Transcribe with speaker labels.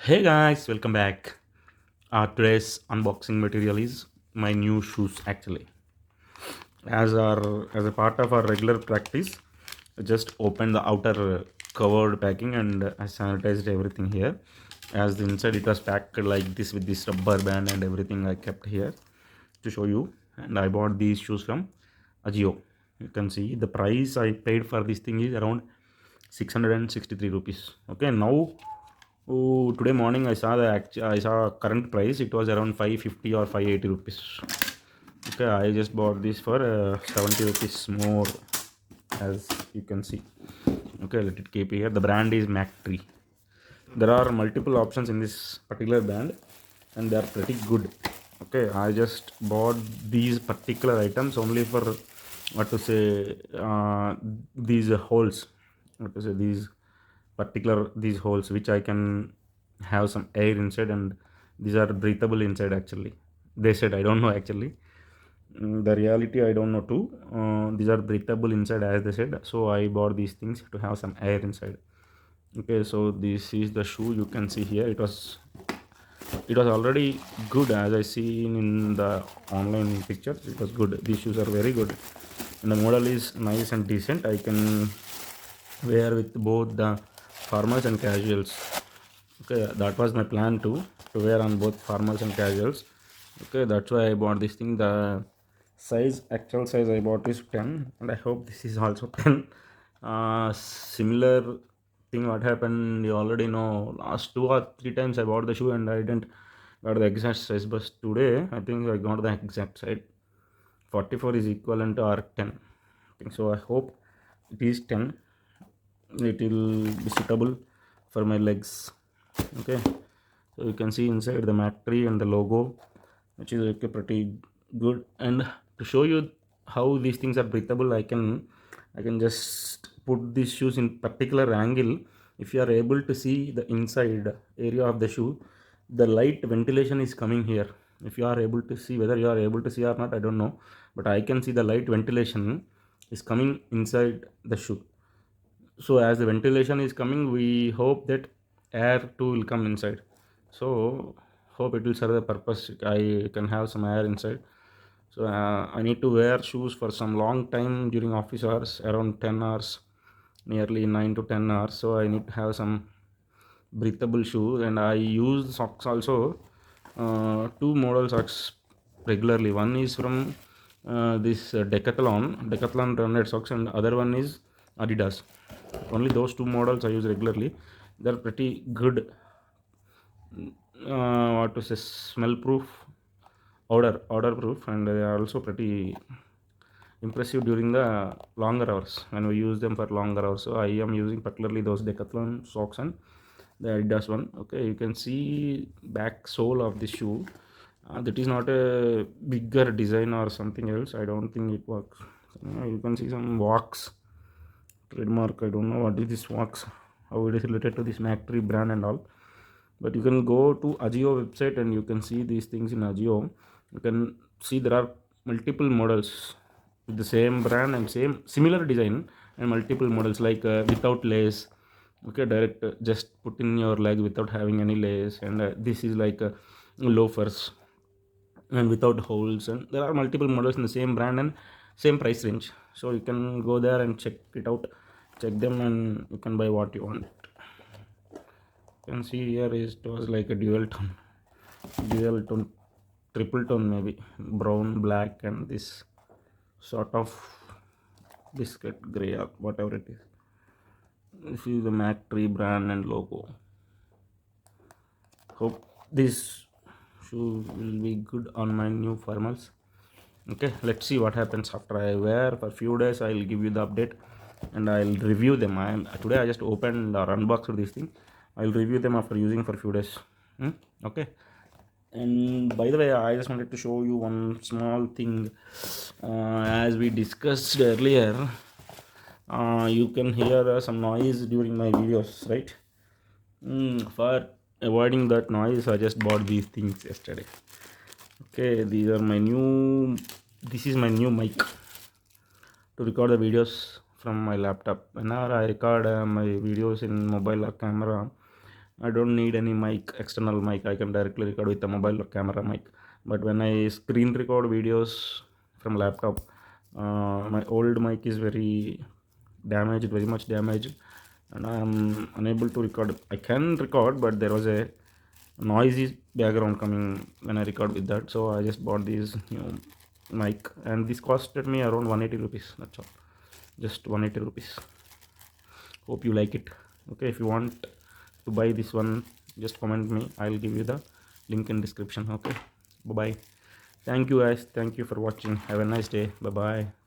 Speaker 1: Hey guys, welcome back. Today's unboxing material is my new shoes actually. As a part of our regular practice, I just opened the outer covered packing and I sanitized everything here. As the inside it was packed like this with this rubber band and everything I kept here to show you. And I bought these shoes from Ajio. You can see the price I paid for this thing is around 663 rupees. Okay, now today morning I saw current price. It was around 550 or 580 rupees. Okay, I just bought this for 70 rupees more, as you can see. Okay, let it keep here. The brand is Mac Tree. There are multiple options in this particular band, and they are pretty good. Okay, I just bought these particular items only for what to say these holes. What to say these holes which I can have some air inside, and these are breathable inside actually. They said, I don't know actually. The reality I don't know too. These are breathable inside as they said, so I bought these things to have some air inside. Okay, so this is the shoe. You can see here it was already good, as I seen in the online pictures. It was good. These shoes are very good, and the model is nice and decent. I can wear with both the formals and casuals. Okay, that was my plan too, to wear on both formals and casuals. Okay, that's why I bought this thing. The actual size I bought is 10, and I hope this is also 10. Similar thing what happened, you already know. Last 2 or 3 times I bought the shoe and I didn't got the exact size, but today I think I got the exact size. 44 is equivalent to R10. So I hope it is 10. It will be suitable for my legs. Okay, so you can see inside the Mac Tree and the logo, which is okay, pretty good. And to show you how these things are breathable, I can just put these shoes in particular angle. If you are able to see the inside area of the shoe, the light ventilation is coming here. If you are able to see, whether you are able to see or not, I don't know, but I can see the light ventilation is coming inside the shoe. So as the ventilation is coming, we hope that air too will come inside. So hope it will serve the purpose. I can have some air inside. So I need to wear shoes for some long time during office hours, around 10 hours, nearly 9 to 10 hours. So I need to have some breathable shoes, and I use socks also. Two model socks regularly. One is from this Decathlon branded socks, and other one is Adidas. Only those two models I use regularly. They're pretty good. What to say, smell proof, odor proof, and they are also pretty impressive during the longer hours when we use them for longer hours. So I am using particularly those Decathlon socks and the Adidas one. Okay, you can see back sole of the shoe. That is not a bigger design or something else. I don't think it works. You can see some wax trademark. I don't know what is this wax, how it is related to this Mac Tree brand and all. But you can go to Ajio website and you can see these things in Ajio. You can see there are multiple models with the same brand and same similar design, and multiple models like without lace. Okay, direct, just put in your leg without having any lace. And this is like loafers and without holes, and there are multiple models in the same brand and same price range. So you can go there and check it out, check them, and you can buy what you want. You can see here is it was like a dual tone, triple tone maybe, brown, black, and this sort of biscuit gray or whatever it is. This is the Mac Tree brand and logo. Hope this shoe will be good on my new formals. Okay, let's see what happens after I wear for few days. I'll give you the update and I'll review them. Today I just opened or unboxed this thing. I'll review them after using for few days. Okay. And by the way, I just wanted to show you one small thing. As we discussed earlier, you can hear some noise during my videos, right? For avoiding that noise, I just bought these things yesterday. Okay, this is my new mic to record the videos from my laptop. Whenever I record my videos in mobile or camera, I don't need any mic, external mic. I can directly record with a mobile or camera mic. But when I screen record videos from laptop, my old mic is very damaged, very much damaged, and I am unable to record. I can record, but there was a noisy background coming when I record with that. So I just bought this new mic, and this costed me around 180 rupees. That's all, just 180 rupees. Hope you like it. Okay, if you want to buy this one, just comment me. I'll give you the link in description. Okay, bye bye. Thank you guys, thank you for watching. Have a nice day. Bye bye.